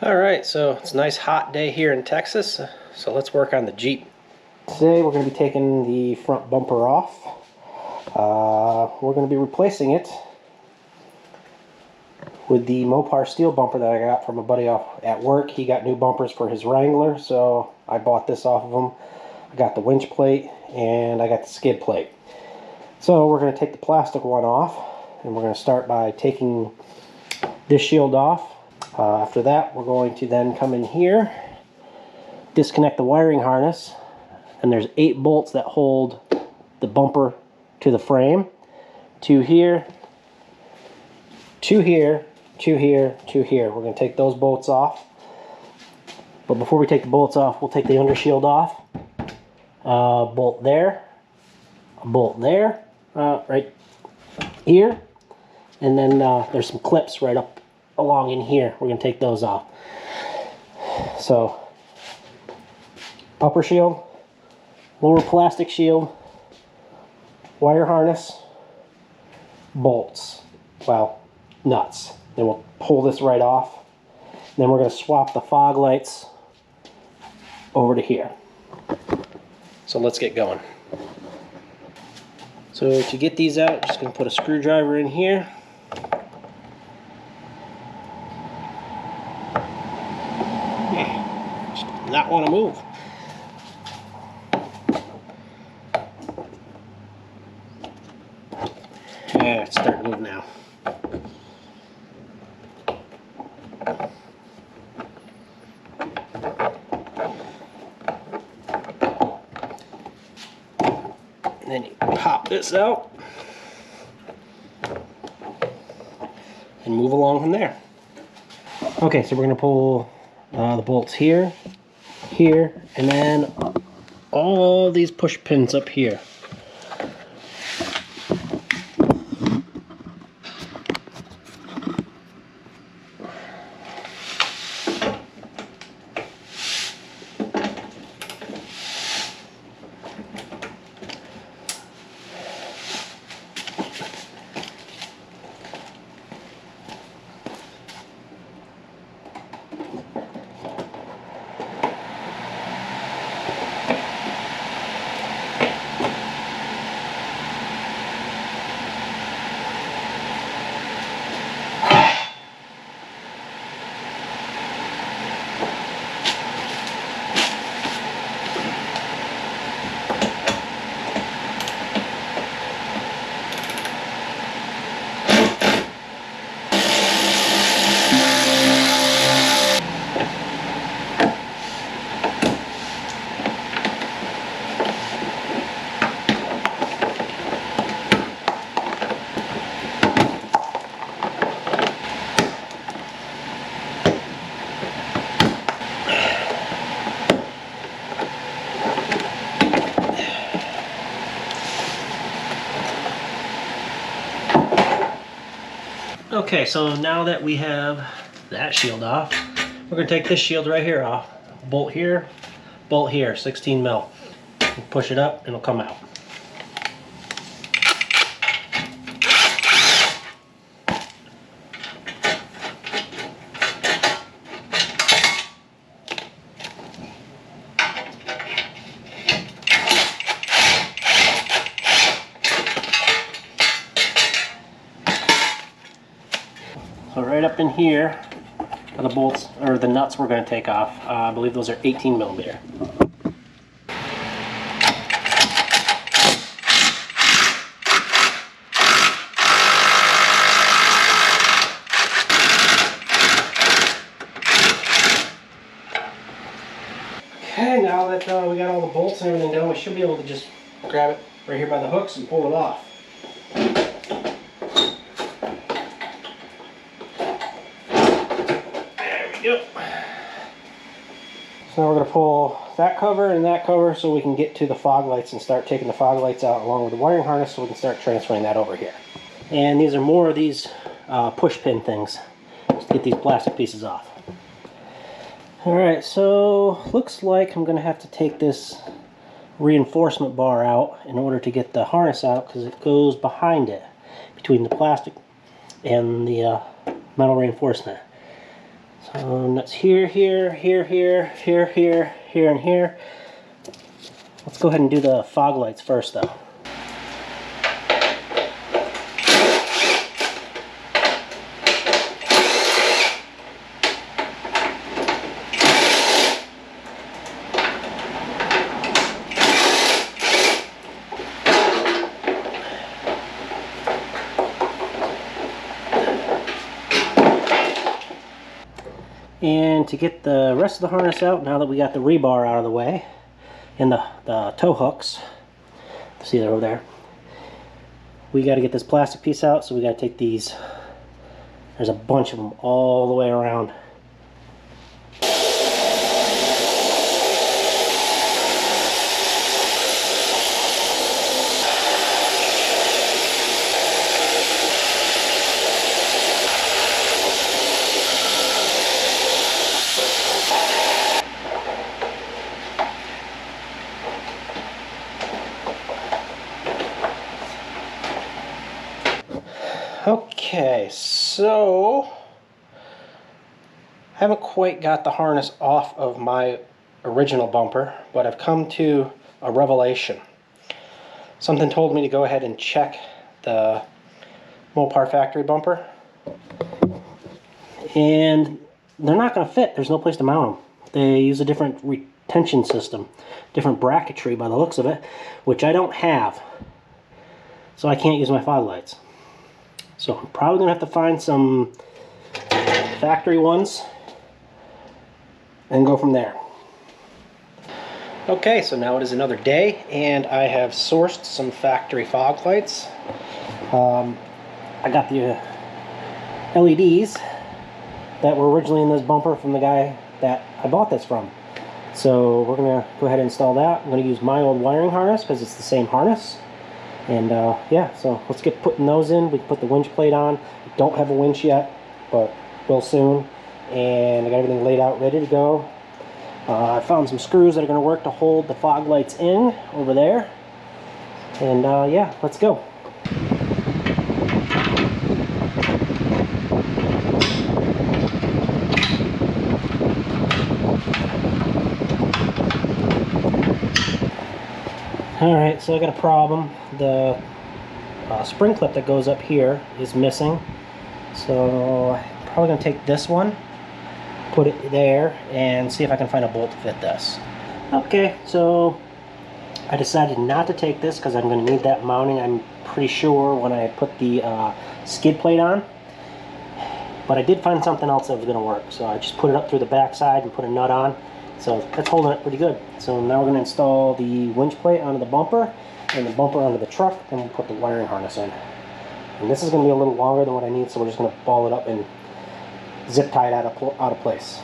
Alright, so it's a nice hot day here in Texas, so let's work on the Jeep. Today we're going to be taking the front bumper off. We're going to be replacing it with the MOPAR steel bumper that I got from a buddy off at work. He got new bumpers for his Wrangler, so I bought this off of him. I got the winch plate and I got the skid plate. So we're going to take the plastic one off, and we're going to start by taking this shield off. After that, we're going to then come in here, disconnect the wiring harness, and there's 8 bolts that hold the bumper to the frame. 2 here, 2 here, 2 here, 2 here. We're going to take those bolts off. But before we take the bolts off, we'll take the undershield off. Bolt there, a bolt there, right here, and then there's some clips right up along in here. We're going to take those off. So upper shield, lower plastic shield, wire harness, bolts, well, nuts. Then we'll pull this right off. Then we're going to swap the fog lights over to here. So let's get going. So to get these out, just going to put a screwdriver in here. Not want to move. Yeah, it's starting to move now. And then you pop this out and move along from there. Okay, so we're going to pull the bolts here, here, and then all these push pins up here. Okay, so now that we have that shield off, we're going to take this shield right here off. Bolt here, 16 mil. Push it up and it'll come out. So right up in here are the bolts, or the nuts we're going to take off. I believe those are 18 millimeter. Okay, now that we got all the bolts and everything done, we should be able to just grab it right here by the hooks and pull it off. Yep. So now we're going to pull that cover and that cover so we can get to the fog lights and start taking the fog lights out along with the wiring harness so we can start transferring that over here. And these are more of these push pin things just to get these plastic pieces off. Alright, so looks like I'm going to have to take this reinforcement bar out in order to get the harness out because it goes behind it between the plastic and the metal reinforcement. So Nuts here, here, here, here, here, here, here, and here. Let's go ahead and do the fog lights first, though. And to get the rest of the harness out, now that we got the rebar out of the way, and the tow hooks, see they're over there, we got to get this plastic piece out, so we got to take these, there's a bunch of them all the way around. Okay, so I haven't quite got the harness off of my original bumper, but I've come to a revelation. Something told me to go ahead and check the MOPAR factory bumper, and they're not going to fit. There's no place to mount them. They use a different retention system, different bracketry by the looks of it, which I don't have, so I can't use my fog lights. So I'm probably going to have to find some factory ones and go from there. Okay, so now it is another day, and I have sourced some factory fog lights. I got the LEDs that were originally in this bumper from the guy that I bought this from. So we're going to go ahead and install that. I'm going to use my old wiring harness because it's the same harness. And yeah, so let's get putting those in. We can put the winch plate on. I don't have a winch yet, but will soon. And I got everything laid out, ready to go. I found some screws that are going to work to hold the fog lights in over there. And yeah, let's go. Alright, so I got a problem. The spring clip that goes up here is missing. So I'm probably going to take this one, put it there, and see if I can find a bolt to fit this. Okay, so I decided not to take this because I'm going to need that mounting, I'm pretty sure, when I put the skid plate on. But I did find something else that was going to work. So I just put it up through the back side and put a nut on. So that's holding it pretty good. So now we're going to install the winch plate onto the bumper and the bumper onto the truck, and we'll put the wiring harness in. And this is going to be a little longer than what I need, so we're just going to ball it up and zip tie it out of place.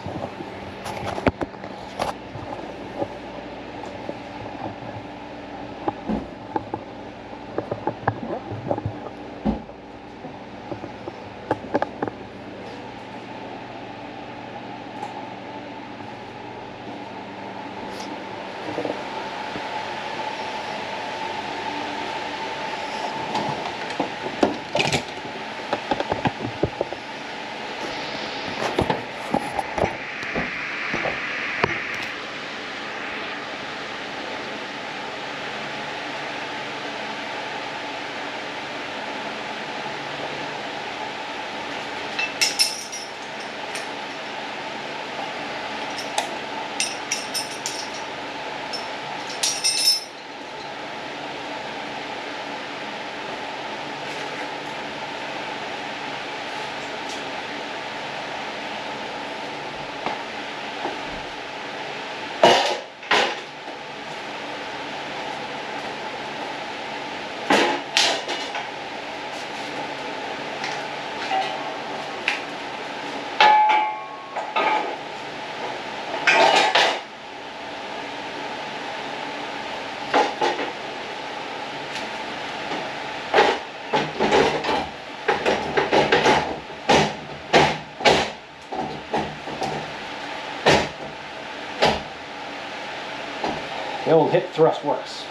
The old hip thrust works.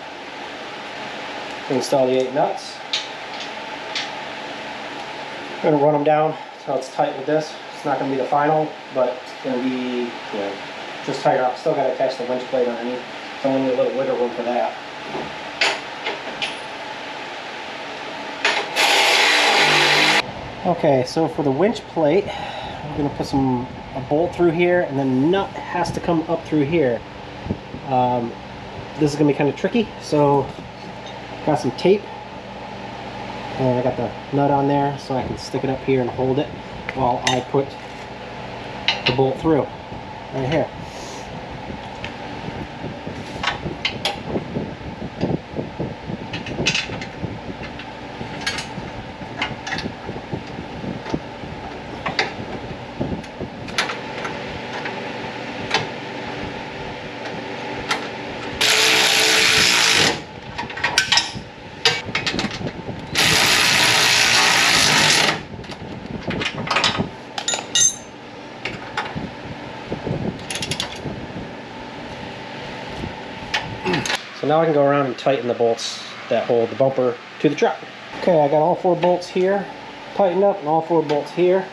Install the 8 nuts. I'm going to run them down until it's tight with this, It's not going to be the final, but it's going to be, you know, just tighter up. Still got to attach the winch plate underneath. So only a little wiggle room for that. Okay, so for the winch plate, I'm going to put a bolt through here, and then the nut has to come up through here. This is going to be kind of tricky, so got some tape, and I got the nut on there so I can stick it up here and hold it while I put the bolt through right here. So now I can go around and tighten the bolts that hold the bumper to the truck. Okay, I got all 4 bolts here tightened up and all 4 bolts here.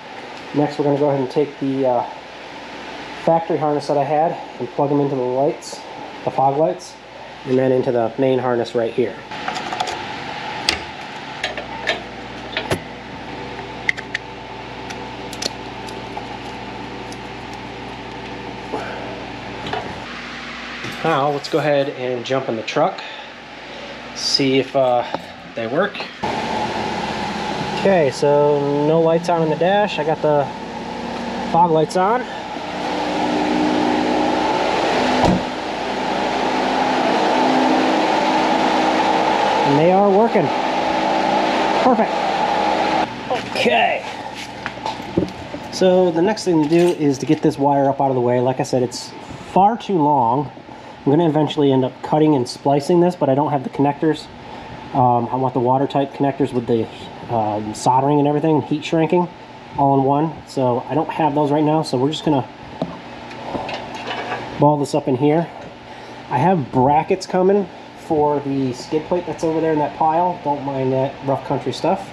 Next we're going to go ahead and take the factory harness that I had and plug them into the lights, the fog lights, and then into the main harness right here. Now let's go ahead and jump in the truck, see if they work. Okay, so no lights on in the dash. I got the fog lights on. And they are working. Perfect. Okay. So the next thing to do is to get this wire up out of the way. Like I said, it's far too long. I'm going to eventually end up cutting and splicing this, but I don't have the connectors. I want the watertight connectors with the soldering and everything, heat shrinking, all in one. So I don't have those right now, so we're just going to ball this up in here. I have brackets coming for the skid plate that's over there in that pile. Don't mind that rough country stuff.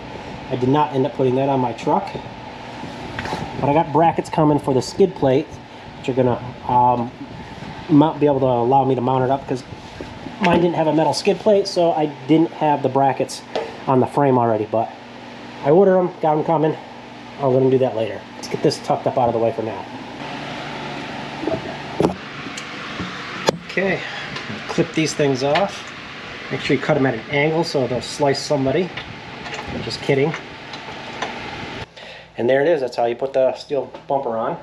I did not end up putting that on my truck. But I got brackets coming for the skid plate, which are going to be able to allow me to mount it up, because mine didn't have a metal skid plate, so I didn't have the brackets on the frame already, but I ordered them, got them coming. I'm going to do that later. Let's get this tucked up out of the way for now. Okay, clip these things off. Make sure you cut them at an angle so they'll slice somebody. Just kidding. And there it is. That's how you put the steel bumper on.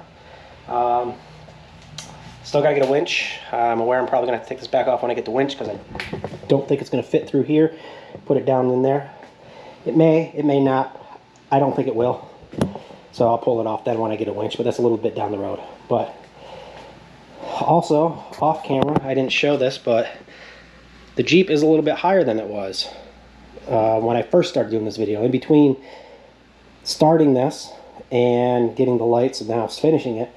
Still got to get a winch. I'm aware I'm probably going to have to take this back off when I get the winch, because I don't think it's going to fit through here. Put it down in there. It may not. I don't think it will. So I'll pull it off then when I get a winch, but that's a little bit down the road. But also, off camera, I didn't show this, but the Jeep is a little bit higher than it was when I first started doing this video. In between starting this and getting the lights and now finishing it,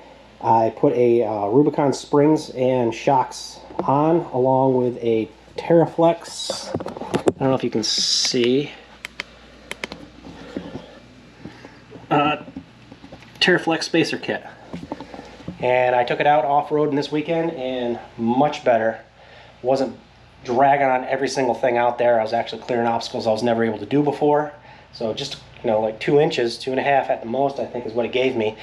I put a Rubicon springs and shocks on, along with a Terraflex. I don't know if you can see. Terraflex spacer kit. And I took it out off-roading this weekend, and much better. Wasn't dragging on every single thing out there. I was actually clearing obstacles I was never able to do before. So just, you know, like 2 inches, 2.5 at the most, I think is what it gave me.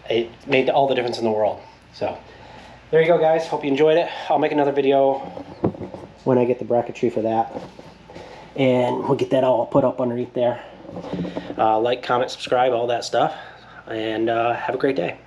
It made all the difference in the world. So there you go, guys. Hope you enjoyed it. I'll make another video when I get the bracketry for that, and we'll get that all put up underneath there. Like, comment, subscribe, all that stuff, and have a great day.